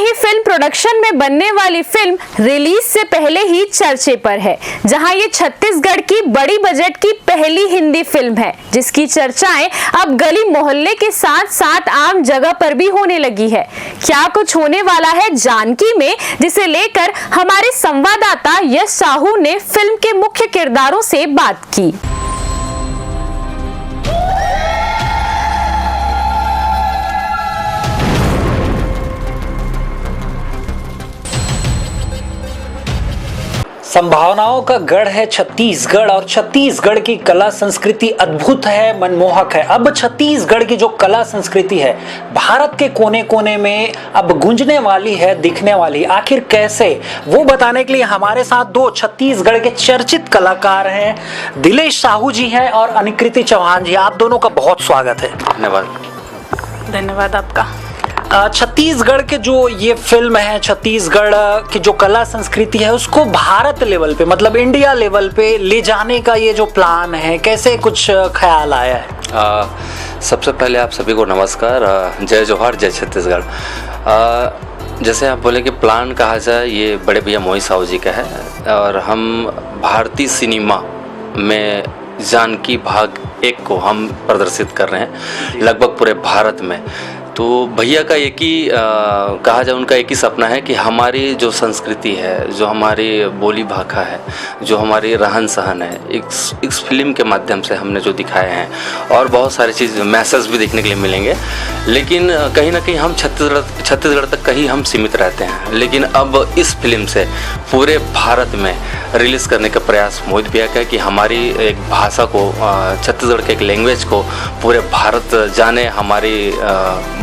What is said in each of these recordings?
ही film production में बनने वाली फिल्म रिलीज से पहले ही चर्चे पर है, जहां ये छत्तीसगढ़ की बड़ी बजट की पहली हिंदी फिल्म है, जिसकी चर्चाएं अब गली मोहल्ले के साथ साथ आम जगह पर भी होने लगी है। क्या कुछ होने वाला है जानकी में, जिसे लेकर हमारे संवाददाता यश साहू ने फिल्म के मुख्य किरदारों से बात की। संभावनाओं का गढ़ है छत्तीसगढ़ और छत्तीसगढ़ की कला संस्कृति अद्भुत है, मनमोहक है। अब छत्तीसगढ़ की जो कला संस्कृति है भारत के कोने कोने में अब गूंजने वाली है, दिखने वाली। आखिर कैसे, वो बताने के लिए हमारे साथ दो छत्तीसगढ़ के चर्चित कलाकार हैं, दिलेश साहू जी हैं और अनिकृति चौहान जी। आप दोनों का बहुत स्वागत है। धन्यवाद आपका। छत्तीसगढ़ के जो ये फिल्म है, छत्तीसगढ़ की जो कला संस्कृति है उसको भारत लेवल पे, मतलब इंडिया लेवल पे ले जाने का ये जो प्लान है, कैसे कुछ ख्याल आया है? सबसे पहले आप सभी को नमस्कार, जय जोहार, जय छत्तीसगढ़। जैसे आप बोले कि प्लान कहा जाए, ये बड़े भैया मोहित साहू जी का है और हम भारतीय सिनेमा में जानकी भाग 1 को हम प्रदर्शित कर रहे हैं लगभग पूरे भारत में। तो भैया का एक ही कहा जाए, उनका एक ही सपना है कि हमारी जो संस्कृति है, जो हमारी बोली भाषा है, जो हमारी रहन सहन है, इस फिल्म के माध्यम से हमने जो दिखाए हैं और बहुत सारी चीज़ मैसेज भी देखने के लिए मिलेंगे। लेकिन कहीं ना कहीं हम छत्तीसगढ़ तक कहीं हम सीमित रहते हैं, लेकिन अब इस फिल्म से पूरे भारत में रिलीज़ करने का प्रयास मोहित भैया का है कि हमारी एक भाषा को, छत्तीसगढ़ के एक लैंग्वेज को पूरे भारत जाने, हमारी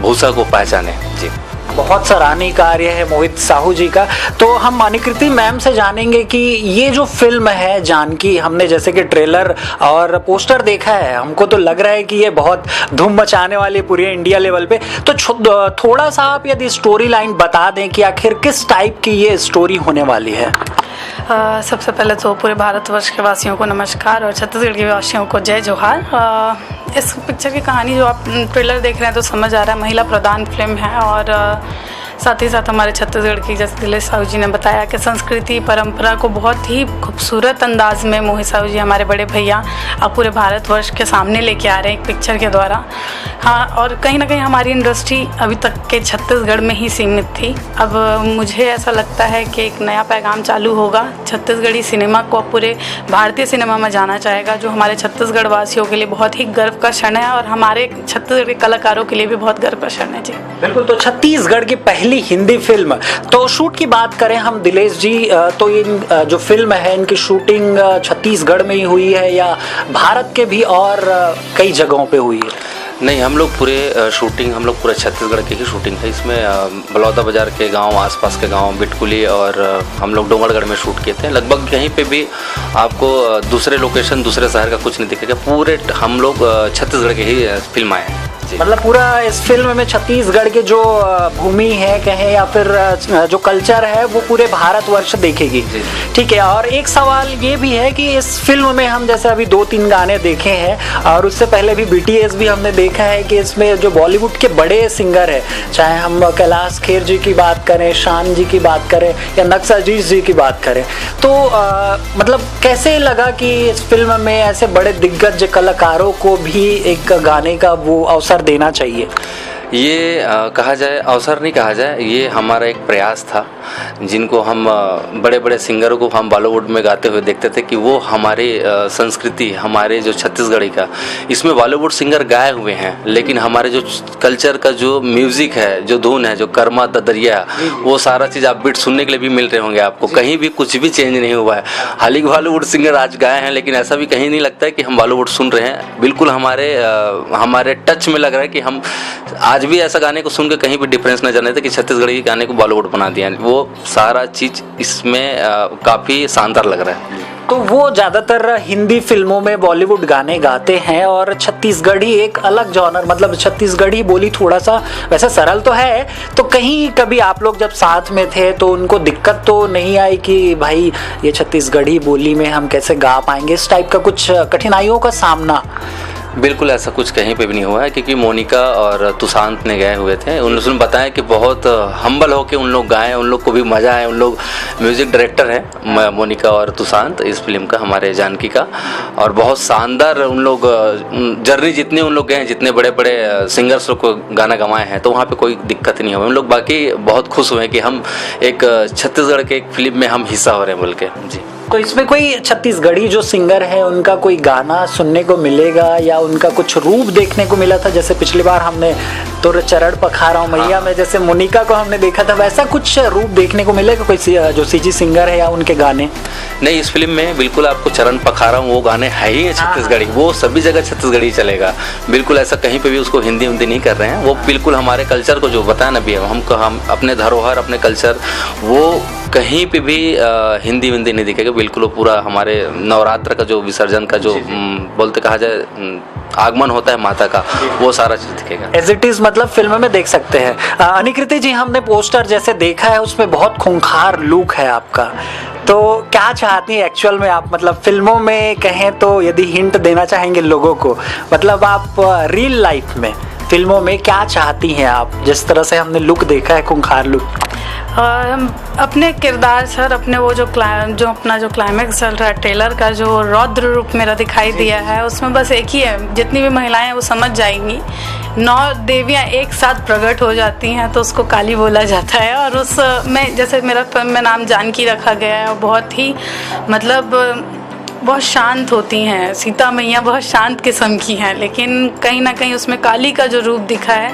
भूषा को पहचाने। जी, बहुत सराहनीय कार्य है मोहित साहू जी का। तो हम अनिकृति मैम से जानेंगे कि ये जो फिल्म है जानकी, हमने जैसे कि ट्रेलर और पोस्टर देखा है, हमको तो लग रहा है कि ये बहुत धूम मचाने वाली है पूरे इंडिया लेवल पे। तो थोड़ा सा आप यदि स्टोरी लाइन बता दें कि आखिर किस टाइप की ये स्टोरी होने वाली है। सबसे पहले तो पूरे भारतवर्ष के वासियों को नमस्कार और छत्तीसगढ़ के वासियों को जय जोहार। इस पिक्चर की कहानी जो आप ट्रेलर देख रहे हैं तो समझ आ रहा है, महिला प्रधान फिल्म है और साथ ही साथ हमारे छत्तीसगढ़ की, जैसे दिलेश साहू जी ने बताया, कि संस्कृति परंपरा को बहुत ही खूबसूरत अंदाज में मोहित साहू जी, हमारे बड़े भैया, अब पूरे भारतवर्ष के सामने लेके आ रहे हैं एक पिक्चर के द्वारा। हाँ, और कहीं ना कहीं हमारी इंडस्ट्री अभी तक के छत्तीसगढ़ में ही सीमित थी। अब मुझे ऐसा लगता है कि एक नया पैगाम चालू होगा, छत्तीसगढ़ी सिनेमा को पूरे भारतीय सिनेमा में जाना चाहेगा, जो हमारे छत्तीसगढ़ वासियों के लिए बहुत ही गर्व का क्षण है और हमारे छत्तीसगढ़ के कलाकारों के लिए भी बहुत गर्व का क्षण है। जी बिल्कुल। तो छत्तीसगढ़ की पहली हिंदी फिल्म, तो शूट की बात करें हम दिलेश जी, तो इन जो फिल्म है इनकी शूटिंग छत्तीसगढ़ में ही हुई है या भारत के भी और कई जगहों पे हुई है? नहीं, हम लोग पूरे शूटिंग, हम लोग पूरे छत्तीसगढ़ की ही शूटिंग है। इसमें बलौदा बाजार के गांव, आसपास के गांव, बिटकुली और हम लोग डोंगरगढ़ में शूट किए थे। लगभग कहीं पे भी आपको दूसरे लोकेशन, दूसरे शहर का कुछ नहीं दिखेगा। पूरे हम लोग छत्तीसगढ़ के ही फिल्म आए हैं। मतलब पूरा इस फिल्म में छत्तीसगढ़ के जो भूमि है कहें या फिर जो कल्चर है वो पूरे भारतवर्ष देखेगी। ठीक है। और एक सवाल ये भी है कि इस फिल्म में हम जैसे अभी 2-3 गाने देखे हैं और उससे पहले भी BTS भी हमने देखा है कि इसमें जो बॉलीवुड के बड़े सिंगर हैं, चाहे हम कैलाश खेर जी की बात करें, शान जी की बात करें या नक्सजीत जी की बात करें, तो मतलब कैसे लगा कि इस फिल्म में ऐसे बड़े दिग्गज कलाकारों को भी एक गाने का वो अवसर देना चाहिए? ये कहा जाए, अवसर नहीं कहा जाए, ये हमारा एक प्रयास था। जिनको हम बड़े बड़े सिंगरों को हम बॉलीवुड में गाते हुए देखते थे कि वो हमारे संस्कृति, हमारे जो छत्तीसगढ़ी का, इसमें बॉलीवुड सिंगर गाए हुए हैं, लेकिन हमारे जो कल्चर का जो म्यूजिक है, जो धुन है, जो कर्मा ददरिया, वो सारा चीज़ आप बीट सुनने के लिए भी मिल रहे होंगे आपको। कहीं भी कुछ भी चेंज नहीं हुआ है। हालांकि बॉलीवुड सिंगर आज गाए हैं, लेकिन ऐसा भी कहीं नहीं लगता है कि हम बॉलीवुड सुन रहे हैं। बिल्कुल हमारे टच में लग रहा है कि हम आज भी ऐसा गाने को सुन के कहीं भी डिफरेंस नजर नहीं था कि छत्तीसगढ़ी गाने को बॉलीवुड बना दिया। वो सारा चीज इसमें काफी शानदार लग रहा है। तो वो ज़्यादातर हिंदी फिल्मों में बॉलीवुड गाने गाते हैं और छत्तीसगढ़ी एक अलग जॉनर, मतलब छत्तीसगढ़ी बोली थोड़ा सा वैसे सरल तो है। तो कहीं कभी आप लोग जब साथ में थे तो उनको दिक्कत तो नहीं आई कि भाई ये छत्तीसगढ़ी बोली में हम कैसे गा पाएंगे, इस टाइप का कुछ कठिनाइयों का सामना? बिल्कुल ऐसा कुछ कहीं पे भी नहीं हुआ है, क्योंकि मोनिका और तुषांत ने गए हुए थे। उन्होंने बताया कि बहुत हम्बल होके उन लोग गाएं, उन लोग को भी मज़ा आए। उन लोग म्यूज़िक डायरेक्टर हैं मोनिका और तुषांत इस फिल्म का, हमारे जानकी का, और बहुत शानदार उन लोग जर्नी, जितने उन लोग गए हैं, जितने बड़े बड़े सिंगर्स को गाना गंवाए हैं, तो वहाँ पे कोई दिक्कत नहीं हुई। उन लोग बाकी बहुत खुश हुए कि हम एक छत्तीसगढ़ के एक फिल्म में हम हिस्सा हो रहे हैं बोल के। जी, तो इसमें कोई छत्तीसगढ़ी जो सिंगर है उनका कोई गाना सुनने को मिलेगा या उनका कुछ रूप देखने को मिला था? जैसे पिछली बार हमने तो चरण पखारा हूं मैया में जैसे मोनिका को हमने देखा था, वैसा कुछ रूप देखने को मिलेगा कोई जो सीजी सिंगर है या उनके गाने? नहीं, इस फिल्म में बिल्कुल आपको चरण पखारा हूँ वो गाने है ही छत्तीसगढ़ी, वो सभी जगह छत्तीसगढ़ी चलेगा। बिल्कुल ऐसा कहीं पे भी उसको हिंदी नहीं कर रहे हैं। वो बिल्कुल हमारे कल्चर को जो बताया ना भी, हम अपने धरोहर, अपने कल्चर, वो कहीं पे भी हिंदी नहीं दिखेगा। बिल्कुल वो पूरा हमारे नवरात्र का जो विसर्जन का जो बोलते कहा जाए आगमन होता है माता का, वो सारा चीज दिखेगा एज इट इज, मतलब फिल्म में देख सकते हैं। अनिकृति जी, हमने पोस्टर जैसे देखा है उसमें बहुत खूंखार लुक है आपका, तो क्या चाहती हैं एक्चुअल में आप, मतलब फिल्मों में कहें तो यदि हिंट देना चाहेंगे लोगों को, मतलब आप रियल लाइफ में फिल्मों में क्या चाहती हैं आप? जिस तरह से हमने लुक देखा है, खूंखार लुक, अपने किरदार सर, अपने वो जो अपना जो क्लाइमैक्स चल रहा है ट्रेलर का, जो रौद्र रूप मेरा दिखाई दिया है, उसमें बस एक ही है, जितनी भी महिलाएं हैं वो समझ जाएंगी, 9 देवियां एक साथ प्रकट हो जाती हैं तो उसको काली बोला जाता है। और उस में जैसे मेरा फिल्म में नाम जानकी रखा गया है, और बहुत ही मतलब बहुत शांत होती हैं, सीता मैया बहुत शांत किस्म की हैं, लेकिन कहीं ना कहीं उसमें काली का जो रूप दिखा है,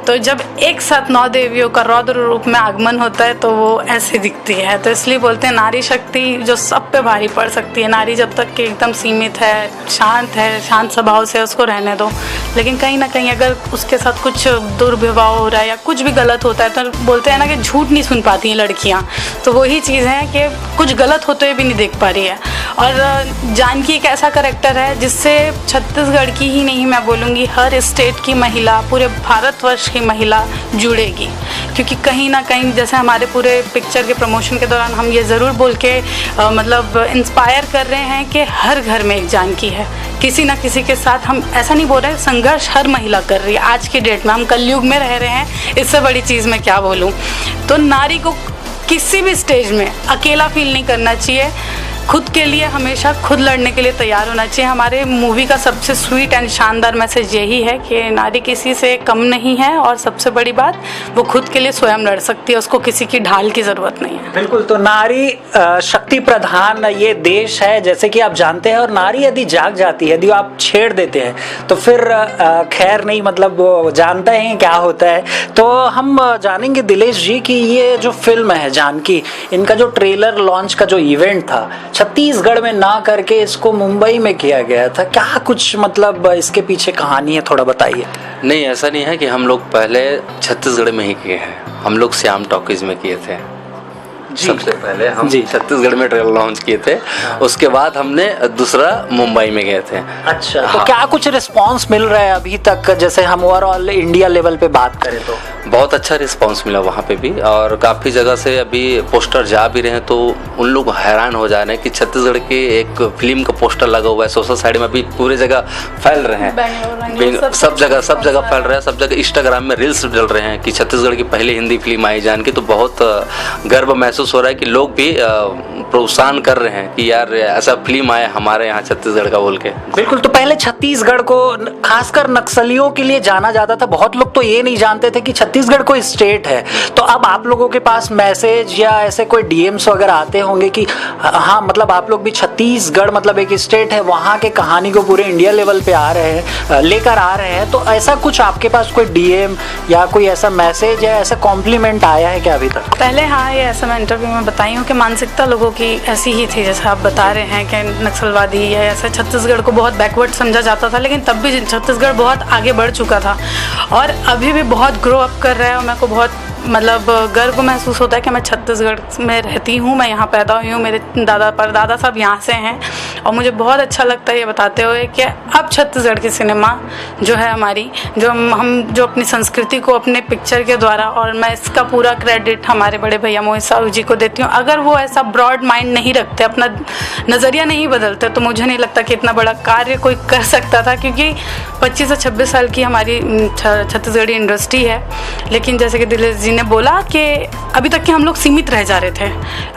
तो जब एक साथ 9 देवियों का रौद्र रूप में आगमन होता है तो वो ऐसे दिखती है। तो इसलिए बोलते हैं नारी शक्ति जो सब पे भारी पड़ सकती है। नारी जब तक कि एकदम सीमित है, शांत स्वभाव से उसको रहने दो, लेकिन कहीं ना कहीं अगर उसके साथ कुछ दुर्व्यवहार हो रहा है या कुछ भी गलत होता है, तो बोलते हैं ना कि झूठ नहीं सुन पाती हैं लड़कियाँ, तो वही चीज़ है कि कुछ गलत होते हुए भी नहीं देख पा रही है। और जानकी एक ऐसा करेक्टर है जिससे छत्तीसगढ़ की ही नहीं, मैं बोलूँगी हर स्टेट की महिला, पूरे भारतवर्ष की महिला जुड़ेगी, क्योंकि कहीं ना कहीं जैसे हमारे पूरे पिक्चर के प्रमोशन के दौरान हम ये ज़रूर बोल के मतलब इंस्पायर कर रहे हैं कि हर घर में एक जानकी है, किसी ना किसी के साथ। हम ऐसा नहीं बोल रहे, संघर्ष हर महिला कर रही है आज की डेट में, हम कलयुग में रह रहे हैं, इससे बड़ी चीज़ मैं क्या बोलूँ। तो नारी को किसी भी स्टेज में अकेला फील नहीं करना चाहिए, खुद के लिए हमेशा खुद लड़ने के लिए तैयार होना चाहिए। हमारे मूवी का सबसे स्वीट एंड शानदार मैसेज यही है कि नारी किसी से कम नहीं है, और सबसे बड़ी बात वो खुद के लिए स्वयं लड़ सकती है, उसको किसी की ढाल की ज़रूरत नहीं है। बिल्कुल, तो नारी शक्ति प्रधान ये देश है जैसे कि आप जानते हैं, और नारी यदि जाग जाती है, यदि आप छेड़ देते हैं तो फिर खैर नहीं, मतलब वो जानते हैं क्या होता है। तो हम जानेंगे दिलेश जी कि ये जो फिल्म है जानकी, इनका जो ट्रेलर लॉन्च का जो इवेंट था छत्तीसगढ़ में ना करके इसको मुंबई में किया गया था, क्या कुछ मतलब इसके पीछे कहानी है, थोड़ा बताइए। नहीं, ऐसा नहीं है कि हम लोग पहले छत्तीसगढ़ में ही किए हैं, हम लोग श्याम टॉकीज में किए थे सबसे पहले। हम छत्तीसगढ़ में ट्रेलर लॉन्च किए थे, उसके बाद हमने दूसरा मुंबई में गए थे। अच्छा, तो क्या कुछ रिस्पांस मिल रहा है अभी तक, जैसे हम ओवरऑल इंडिया लेवल पे बात करें तो? बहुत अच्छा रिस्पांस मिला वहाँ पे भी, और काफ़ी जगह से अभी पोस्टर जा भी रहे हैं, तो उन लोग हैरान हो जा रहे हैं कि छत्तीसगढ़ के एक फिल्म का पोस्टर लगा हुआ है सोशल साइड में, अभी पूरे जगह फैल रहे हैं, सब जगह फैल रहा है, सब जगह इंस्टाग्राम में रील्स डल रहे हैं कि छत्तीसगढ़ की पहली हिंदी फिल्म आई जानकी। तो बहुत गर्व महसूस हो रहा है कि लोग भी प्रोत्साहन कर रहे हैं कि यार ऐसा फिल्म आया हमारे यहाँ छत्तीसगढ़ का बोल के। बिल्कुल, तो पहले छत्तीसगढ़ को खासकर नक्सलियों के लिए जाना जाता था, बहुत लोग तो ये नहीं जानते थे कि छत्तीसगढ़ कोई स्टेट है। तो अब आप लोगों के पास मैसेज या ऐसे कोई डीएम्स वगैरह आते होंगे कि हाँ, मतलब आप लोग भी छत्तीसगढ़ मतलब एक स्टेट है, वहाँ के कहानी को पूरे इंडिया लेवल पे आ रहे हैं, लेकर आ रहे हैं, तो ऐसा कुछ आपके पास कोई डीएम या कोई ऐसा मैसेज या ऐसा कॉम्प्लीमेंट आया है क्या अभी तक? पहले हाँ, ये ऐसा मैं इंटरव्यू में बताई हूँ कि मानसिकता लोगों की ऐसी ही थी, जैसे आप बता रहे हैं कि नक्सलवादी या ऐसा छत्तीसगढ़ को बहुत बैकवर्ड समझा जाता था, लेकिन तब भी छत्तीसगढ़ बहुत आगे बढ़ चुका था और अभी भी बहुत ग्रो अप कर रहा है। और मेरे को बहुत मतलब गर्व महसूस होता है कि मैं छत्तीसगढ़ में रहती हूँ, मैं यहाँ पैदा हुई हूँ, मेरे दादा परदादा सब यहाँ से हैं और मुझे बहुत अच्छा लगता है ये बताते हुए कि अब छत्तीसगढ़ की सिनेमा जो है हमारी, जो हम जो अपनी संस्कृति को अपने पिक्चर के द्वारा, और मैं इसका पूरा क्रेडिट हमारे बड़े भैया मोहित साहू जी को देती हूँ। अगर वो ऐसा ब्रॉड माइंड नहीं रखते, अपना नज़रिया नहीं बदलते, तो मुझे नहीं लगता कि इतना बड़ा कार्य कोई कर सकता था, क्योंकि 25 से 26 साल की हमारी छत्तीसगढ़ी इंडस्ट्री है। लेकिन जैसे कि दिलेश जी ने बोला कि अभी तक के हम लोग सीमित रह जा रहे थे।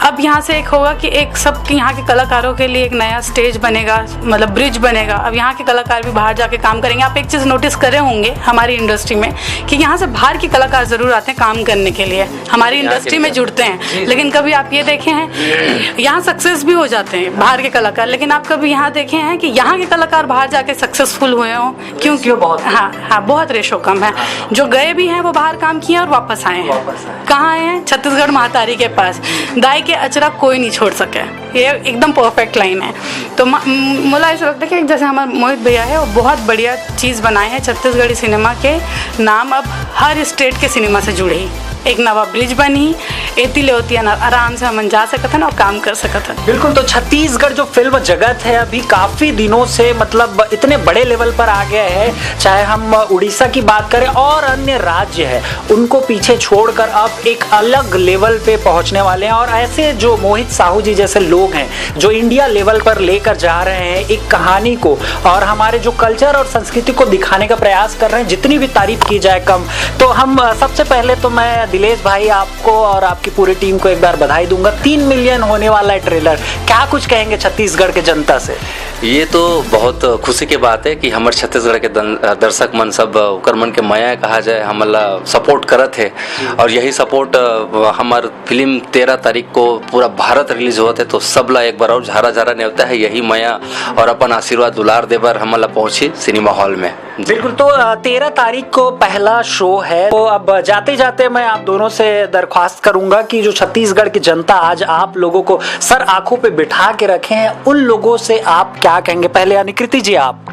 अब यहाँ से एक होगा कि एक सब यहाँ के कलाकारों के लिए एक नया स्टेज बनेगा, मतलब ब्रिज बनेगा। अब यहाँ के कलाकार भी बाहर जाके काम करेंगे। आप एक चीज़ नोटिस करे होंगे हमारी इंडस्ट्री में कि यहाँ से बाहर के कलाकार ज़रूर आते हैं काम करने के लिए, हमारी इंडस्ट्री में जुड़ते हैं। लेकिन कभी आप ये देखे हैं, यहाँ सक्सेस भी हो जाते हैं बाहर के कलाकार, लेकिन आप कभी यहाँ देखे हैं कि यहाँ के कलाकार बाहर जाके सक्सेसफुल हुए हों? क्योंकि हाँ, बहुत रेशो कम है। जो गए भी हैं वो बाहर काम किए और वापस आए हैं। कहाँ आए हैं? छत्तीसगढ़ महातारी के पास। दाई के अचरा कोई नहीं छोड़ सके, ये एकदम परफेक्ट लाइन है। तो मुझे ऐसा लगता है कि जैसे हमारे मोहित भैया है, वो बहुत बढ़िया चीज़ बनाए हैं। छत्तीसगढ़ी सिनेमा के नाम अब हर स्टेट के सिनेमा से जुड़े, एक नवा ब्रिज बनी, एती ले होती है, आराम से हम जा सकते हैं और काम कर सकते हैं। बिल्कुल। तो छत्तीसगढ़ जो फिल्म जगत है अभी काफ़ी दिनों से मतलब इतने बड़े लेवल पर आ गया है, चाहे हम उड़ीसा की बात करें और अन्य राज्य है उनको पीछे छोड़कर अब एक अलग लेवल पे पहुंचने वाले हैं। और ऐसे जो मोहित साहू जी जैसे लोग हैं जो इंडिया लेवल पर लेकर जा रहे हैं एक कहानी को, और हमारे जो कल्चर और संस्कृति को दिखाने का प्रयास कर रहे हैं, जितनी भी तारीफ की जाए कम। तो हम सबसे पहले तो मैं दिलेश भाई आपको और आपकी पूरी टीम को एक बार बधाई दूंगा। 3 मिलियन होने वाला है ट्रेलर, क्या कुछ कहेंगे छत्तीसगढ़ के जनता से? ये तो बहुत खुशी की बात है कि हमारे छत्तीसगढ़ के दर्शक मन सब ओकर मन के माया कहा जाए हमला सपोर्ट करत है। और यही सपोर्ट हमार फिल्म 13 तारीख को पूरा भारत रिलीज हुआ थे, तो सब ला एक बार और झारा झारा नहीं होता है, यही माया और अपन आशीर्वाद दुलार देवर हमला पहुंची सिनेमा हॉल में। बिल्कुल। तो 13 तारीख को पहला शो है। तो अब जाते जाते मैं आप दोनों से दरख्वास्त करूंगा कि जो छत्तीसगढ़ की जनता आज आप लोगों को सर आंखों पे बिठा के रखे हैं, उन लोगों से आप क्या कहेंगे? पहले कृति जी आप।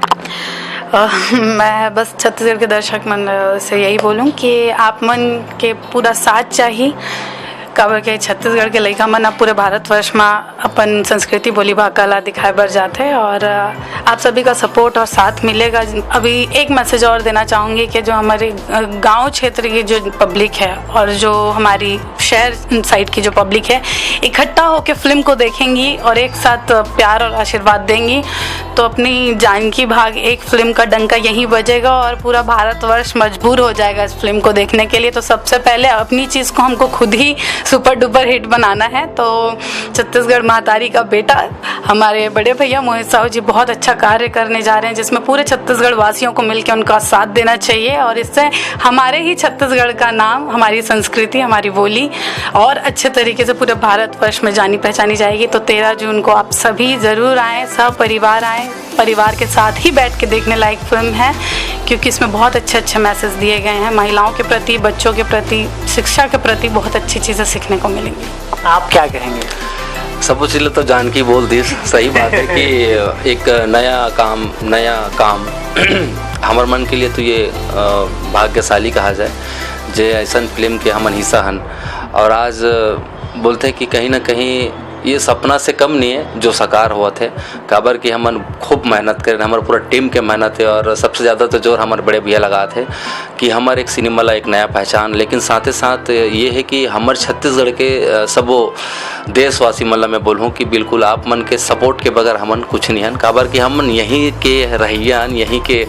मैं बस छत्तीसगढ़ के दर्शक मन से यही बोलूं कि आप मन के पूरा साथ चाहिए, काबर के छत्तीसगढ़ के लड़का मन अब पूरे भारतवर्ष में अपन संस्कृति बोली भाषा कला दिखाए बर जाते हैं, और आप सभी का सपोर्ट और साथ मिलेगा। अभी एक मैसेज और देना चाहूँगी कि जो हमारे गांव क्षेत्र की जो पब्लिक है और जो हमारी शहर साइड की जो पब्लिक है, इकट्ठा होकर फिल्म को देखेंगी और एक साथ प्यार और आशीर्वाद देंगी, तो अपनी जानकी भाग एक फिल्म का डंका यहीं बजेगा और पूरा भारतवर्ष मजबूर हो जाएगा इस फिल्म को देखने के लिए। तो सबसे पहले अपनी चीज़ को हमको खुद ही सुपर डुपर हिट बनाना है। तो छत्तीसगढ़ महातारी का बेटा हमारे बड़े भैया मोहित साहू जी बहुत अच्छा कार्य करने जा रहे हैं, जिसमें पूरे छत्तीसगढ़ वासियों को मिलकर उनका साथ देना चाहिए, और इससे हमारे ही छत्तीसगढ़ का नाम, हमारी संस्कृति, हमारी बोली और अच्छे तरीके से पूरे भारतवर्ष में जानी पहचानी जाएगी। तो 13 जून को आप सभी ज़रूर आएँ, सब परिवार आएँ, परिवार के साथ ही बैठ के देखने लायक फिल्म है, क्योंकि इसमें बहुत अच्छे अच्छे मैसेज दिए गए हैं महिलाओं के प्रति, बच्चों के प्रति, शिक्षा के प्रति बहुत अच्छी चीज़ें सीखने को मिलेंगी। आप क्या कहेंगे? सब चीज़ तो जानकी बोल दी, सही बात है कि एक नया काम हमार मन के लिए तो ये भाग्यशाली कहा जाए जे ऐसा फिल्म के हमन हिस्सा हन। और आज बोलते हैं कि कहीं ना कहीं ये सपना से कम नहीं है जो साकार हुआ थे, काबर कि हमन खूब मेहनत करें, हमारे पूरा टीम के मेहनत है, और सबसे ज़्यादा तो जोर हमारे बड़े भैया लगा थे कि हमारे एक सिनेमा ला एक नया पहचान। लेकिन साथ ही साथ ये है कि हमारे छत्तीसगढ़ के सबो देशवासी मतलब मैं बोलूँ कि बिल्कुल आप मन के सपोर्ट के बगैर हमन कुछ नहीं हन, काबर कि हमन यहीं के रहियान, यहीं के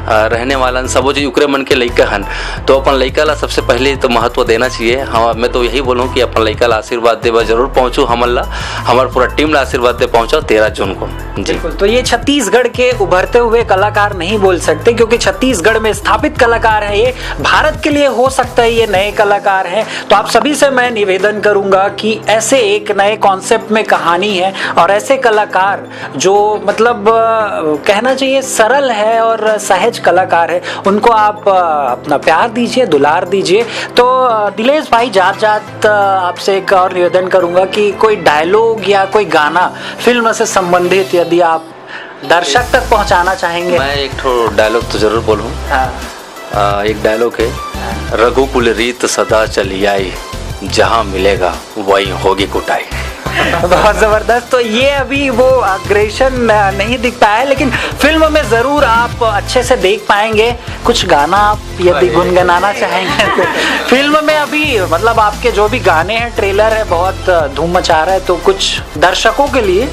रहने वालन, सबो जो उकरे मन के लइका हन। तो अपन लइका ला सबसे पहले तो महत्व देना चाहिए। हाँ, मैं तो यही बोलूँ कि अपन लइका ला आशीर्वाद देवा जरूर पहुँचू, हमन ला हमारे पूरा टीम ला आशीर्वाद दे पहुँचा 13 जून को जी। तो ये छत्तीसगढ़ के उभरते हुए कलाकार नहीं बोल सकते, क्योंकि छत्तीसगढ़ में स्थापित कलाकार हैं, ये भारत के लिए हो सकता है ये नए कलाकार हैं। तो आप सभी से मैं निवेदन करूंगा कि ऐसे एक नए कॉन्सेप्ट में कहानी है और ऐसे कलाकार जो मतलब कहना चाहिए सरल है और सहज कलाकार है, उनको आप अपना प्यार दीजिए, दुलार दीजिए। तो दिलेश भाई जात आपसे एक और निवेदन करूंगा कि कोई डायलॉग या कोई गाना फिल्म से संबंधित यदि आप दर्शक तक पहुंचाना चाहेंगे। मैं एक ठो डायलॉग तो जरूर बोलूँ। हाँ। एक डायलॉग है, रघुकुल रीत सदा चली आई, जहाँ मिलेगा वहीं होगी कुटाई। बहुत जबरदस्त। तो ये अभी वो अग्रेशन नहीं दिख पाया है, लेकिन फिल्म में जरूर आप अच्छे से देख पाएंगे। कुछ गाना आप यदि गुनगुनाना चाहेंगे तो फिल्म में अभी मतलब आपके जो भी गाने हैं, ट्रेलर है बहुत धूम मचा रहा है, तो कुछ दर्शकों के लिए।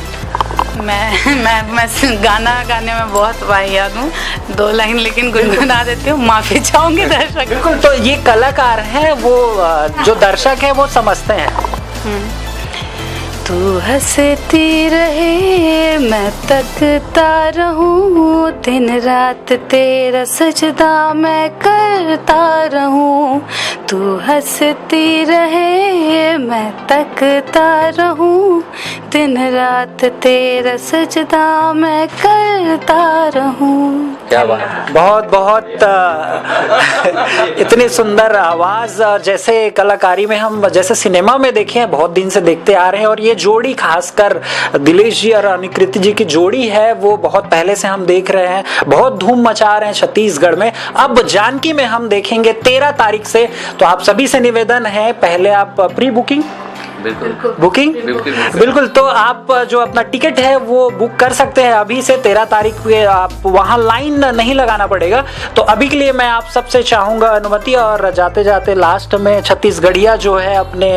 मैं गाना गाने में बहुत वाहियात हूँ, 2 लाइन लेकिन गुनगुना देती हूँ, माफी चाहूंगी दर्शक। बिल्कुल, तो ये कलाकार हैं वो जो दर्शक है वो समझते हैं। तू हंसती रहे मैं तकता रहूं, दिन रात तेरा सजदा मैं करता रहूं। तू हंसती रहे मैं तकता रहूं, दिन रात तेरा सजदा मैं करता रहूं। क्या बात। बहुत बहुत इतनी सुंदर आवाज, जैसे कलाकारी में हम जैसे सिनेमा में देखे हैं, बहुत दिन से देखते आ रहे हैं। और ये जोड़ी खासकर दिलेश जी और अनुकृति जी की जोड़ी है, वो बहुत पहले से हम देख रहे हैं, बहुत धूम मचा रहे हैं छत्तीसगढ़ में। अब जानकी में हम देखेंगे 13 तारीख से। तो आप सभी से निवेदन है, पहले आप प्री बुकिंग बुकिंग बिल्कुल, तो आप जो अपना टिकट है वो बुक कर सकते हैं अभी से। 13 तारीख को आप वहाँ लाइन नहीं लगाना पड़ेगा। तो अभी के लिए मैं आप सबसे चाहूँगा अनुमति, और जाते जाते लास्ट में छत्तीसगढ़िया जो है अपने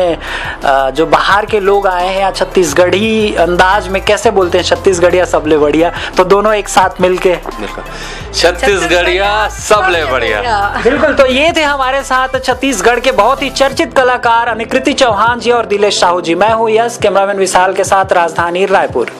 जो बाहर के लोग आए हैं या छत्तीसगढ़ी अंदाज में कैसे बोलते हैं, छत्तीसगढ़िया सबले बढ़िया, तो दोनों एक साथ मिलके छत्तीसगढ़िया सबले बढ़िया। बिल्कुल, तो ये थे हमारे साथ छत्तीसगढ़ के बहुत ही चर्चित कलाकार अनुकृति चौहान जी और दिलेश साहू जी। मैं हूँ यश, कैमरामैन विशाल के साथ, राजधानी रायपुर।